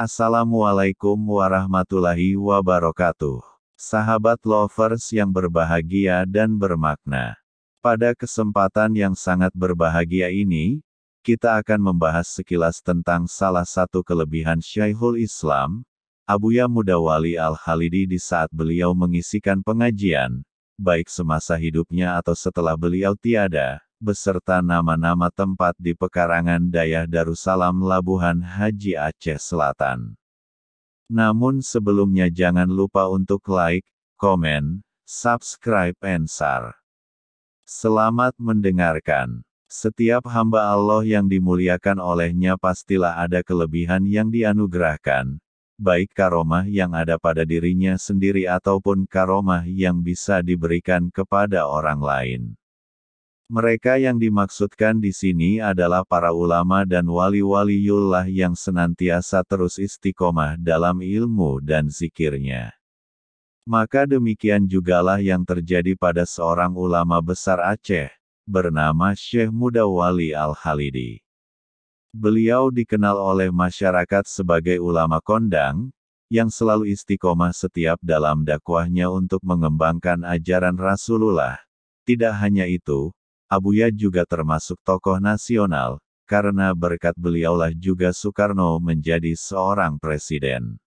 Assalamualaikum warahmatullahi wabarakatuh. Sahabat lovers yang berbahagia dan bermakna. Pada kesempatan yang sangat berbahagia ini, kita akan membahas sekilas tentang salah satu kelebihan Syekhul Islam, Abuya Mudawwali Al-Khalidi di saat beliau mengisikan pengajian, baik semasa hidupnya atau setelah beliau tiada, beserta nama-nama tempat di pekarangan Dayah Darussalam Labuhan Haji Aceh Selatan. Namun sebelumnya jangan lupa untuk like, komen, subscribe and share. Selamat mendengarkan. Setiap hamba Allah yang dimuliakan olehnya pastilah ada kelebihan yang dianugerahkan, baik karomah yang ada pada dirinya sendiri ataupun karomah yang bisa diberikan kepada orang lain. Mereka yang dimaksudkan di sini adalah para ulama dan wali-waliullah yang senantiasa terus istiqomah dalam ilmu dan zikirnya. Maka demikian jugalah yang terjadi pada seorang ulama besar Aceh, bernama Syekh Mudawwali Al-Khalidi. Beliau dikenal oleh masyarakat sebagai ulama kondang, yang selalu istiqomah setiap dalam dakwahnya untuk mengembangkan ajaran Rasulullah. Tidak hanya itu, Abuya juga termasuk tokoh nasional, karena berkat beliaulah juga Soekarno menjadi seorang presiden.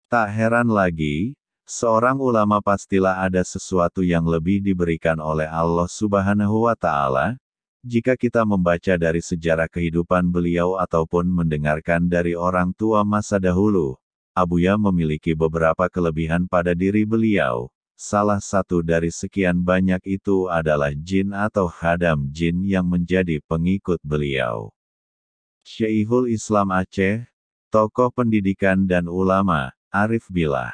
Tak heran lagi, seorang ulama pastilah ada sesuatu yang lebih diberikan oleh Allah Subhanahu wa Ta'ala. Jika kita membaca dari sejarah kehidupan beliau ataupun mendengarkan dari orang tua masa dahulu, Abuya memiliki beberapa kelebihan pada diri beliau. Salah satu dari sekian banyak itu adalah jin atau khadam jin yang menjadi pengikut beliau. Syekhul Islam Aceh, tokoh pendidikan dan ulama, arif billah.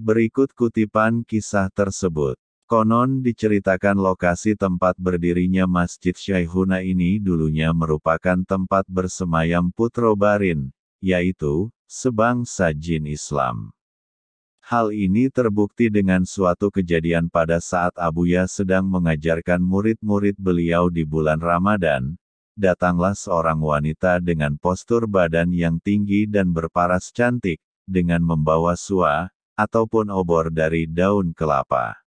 Berikut kutipan kisah tersebut. Konon diceritakan lokasi tempat berdirinya Masjid Syekhuna ini dulunya merupakan tempat bersemayam Putro Barin, yaitu, sebangsa jin Islam. Hal ini terbukti dengan suatu kejadian pada saat Abuya sedang mengajarkan murid-murid beliau di bulan Ramadan. Datanglah seorang wanita dengan postur badan yang tinggi dan berparas cantik, dengan membawa suah, ataupun obor dari daun kelapa.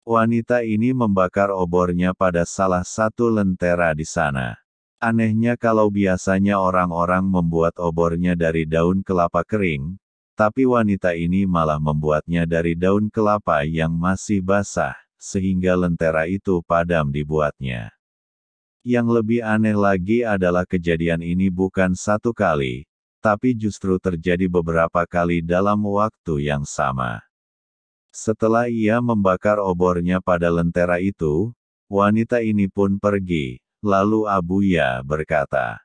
Wanita ini membakar obornya pada salah satu lentera di sana. Anehnya kalau biasanya orang-orang membuat obornya dari daun kelapa kering, tapi wanita ini malah membuatnya dari daun kelapa yang masih basah, sehingga lentera itu padam dibuatnya. Yang lebih aneh lagi adalah kejadian ini bukan satu kali, tapi justru terjadi beberapa kali dalam waktu yang sama. Setelah ia membakar obornya pada lentera itu, wanita ini pun pergi, lalu Abuya berkata,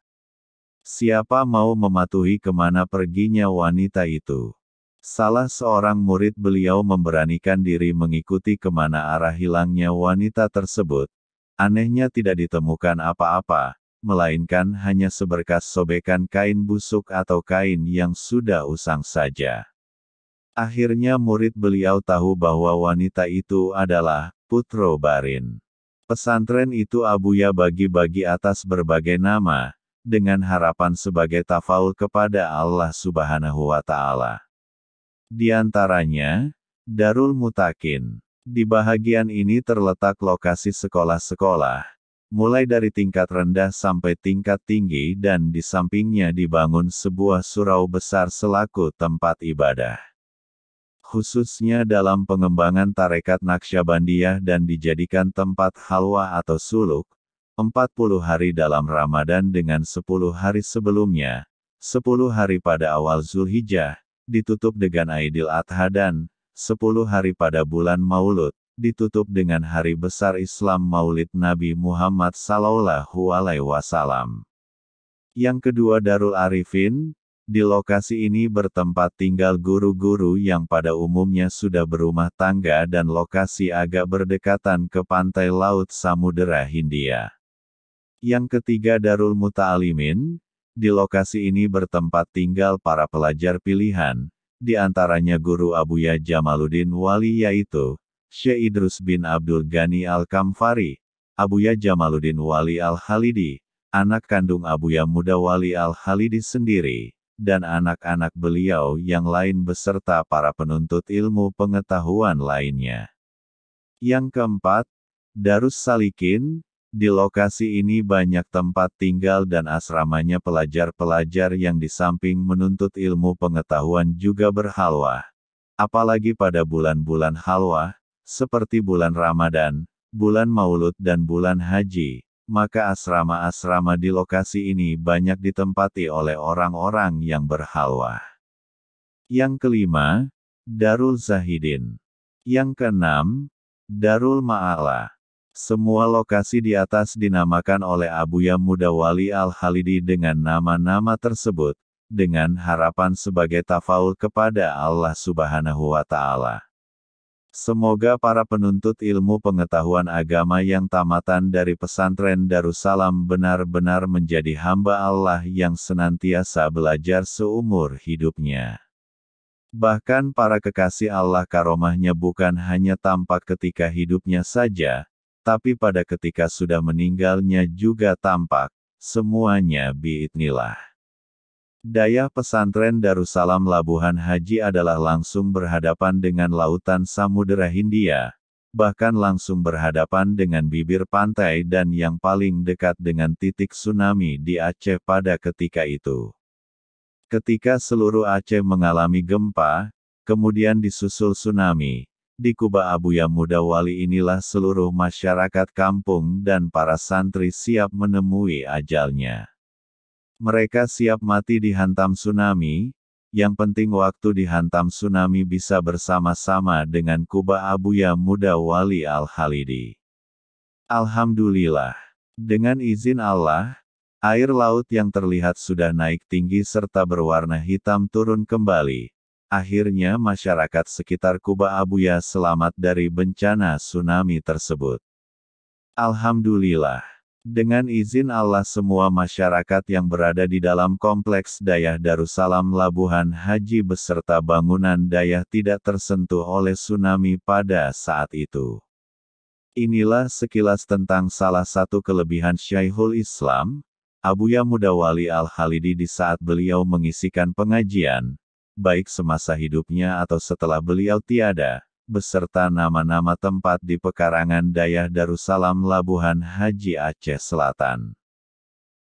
"Siapa mau mematuhi kemana perginya wanita itu?" Salah seorang murid beliau memberanikan diri mengikuti kemana arah hilangnya wanita tersebut. Anehnya tidak ditemukan apa-apa, melainkan hanya seberkas sobekan kain busuk atau kain yang sudah usang saja. Akhirnya murid beliau tahu bahwa wanita itu adalah Putro Barin. Pesantren itu Abuya bagi-bagi atas berbagai nama, dengan harapan sebagai tafaul kepada Allah Subhanahu wa Ta'ala. Di antaranya, Darul Mutakin. Di bahagian ini terletak lokasi sekolah-sekolah, mulai dari tingkat rendah sampai tingkat tinggi dan di sampingnya dibangun sebuah surau besar selaku tempat ibadah. Khususnya dalam pengembangan tarekat Naqsyabandiyah dan dijadikan tempat halwa atau suluk, 40 hari dalam Ramadan dengan 10 hari sebelumnya, 10 hari pada awal Zulhijjah, ditutup dengan Aidil Adha dan 10 hari pada bulan Maulud, ditutup dengan hari besar Islam Maulid Nabi Muhammad Sallallahu Alaihi Wasallam. Yang kedua Darul Arifin. Di lokasi ini bertempat tinggal guru-guru yang pada umumnya sudah berumah tangga dan lokasi agak berdekatan ke pantai Laut Samudera Hindia. Yang ketiga Darul Muta'alimin. Di lokasi ini bertempat tinggal para pelajar pilihan, di antaranya guru Abuya Jamaluddin Wali yaitu Syekh Idrus bin Abdul Ghani Al-Kamfari, Abuya Jamaluddin Wali Al-Khalidi, anak kandung Abuya Mudawwali Al-Khalidi sendiri, dan anak-anak beliau yang lain beserta para penuntut ilmu pengetahuan lainnya. Yang keempat, Darus Salikin. Di lokasi ini banyak tempat tinggal dan asramanya pelajar-pelajar yang di samping menuntut ilmu pengetahuan juga berhalwah. Apalagi pada bulan-bulan halwah, seperti bulan Ramadan, bulan Maulud dan bulan Haji, maka asrama-asrama di lokasi ini banyak ditempati oleh orang-orang yang berhalwah. Yang kelima, Darul Zahidin. Yang keenam, Darul Ma'ala. Semua lokasi di atas dinamakan oleh Abuya Mudawwali Al-Khalidi dengan nama-nama tersebut, dengan harapan sebagai tafaul kepada Allah Subhanahu wa Ta'ala. Semoga para penuntut ilmu pengetahuan agama yang tamatan dari pesantren Darussalam benar-benar menjadi hamba Allah yang senantiasa belajar seumur hidupnya. Bahkan para kekasih Allah karomahnya bukan hanya tampak ketika hidupnya saja, tapi pada ketika sudah meninggalnya juga tampak, semuanya biidznillah. Daya pesantren Darussalam Labuhan Haji adalah langsung berhadapan dengan lautan Samudera Hindia, bahkan langsung berhadapan dengan bibir pantai dan yang paling dekat dengan titik tsunami di Aceh pada ketika itu. Ketika seluruh Aceh mengalami gempa, kemudian disusul tsunami, di Kuba Abuya Mudawwali inilah seluruh masyarakat kampung dan para santri siap menemui ajalnya. Mereka siap mati dihantam tsunami, yang penting waktu dihantam tsunami bisa bersama-sama dengan Kuba Abuya Mudawwali Al-Khalidi. Alhamdulillah. Dengan izin Allah, air laut yang terlihat sudah naik tinggi serta berwarna hitam turun kembali. Akhirnya masyarakat sekitar Kuba Abuya selamat dari bencana tsunami tersebut. Alhamdulillah. Dengan izin Allah semua masyarakat yang berada di dalam kompleks Dayah Darussalam Labuhan Haji beserta bangunan Dayah tidak tersentuh oleh tsunami pada saat itu. Inilah sekilas tentang salah satu kelebihan Syekhul Islam, Abuya Mudawwali Al-Khalidi di saat beliau mengisikan pengajian, baik semasa hidupnya atau setelah beliau tiada, beserta nama-nama tempat di pekarangan Dayah Darussalam Labuhan Haji Aceh Selatan.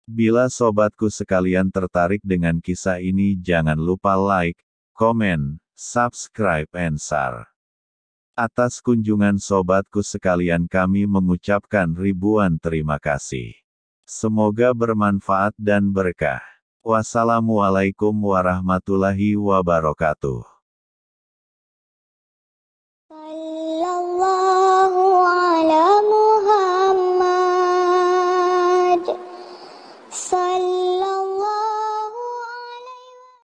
Bila sobatku sekalian tertarik dengan kisah ini jangan lupa like, komen, subscribe and share. Atas kunjungan sobatku sekalian kami mengucapkan ribuan terima kasih. Semoga bermanfaat dan berkah. Wassalamualaikum warahmatullahi wabarakatuh.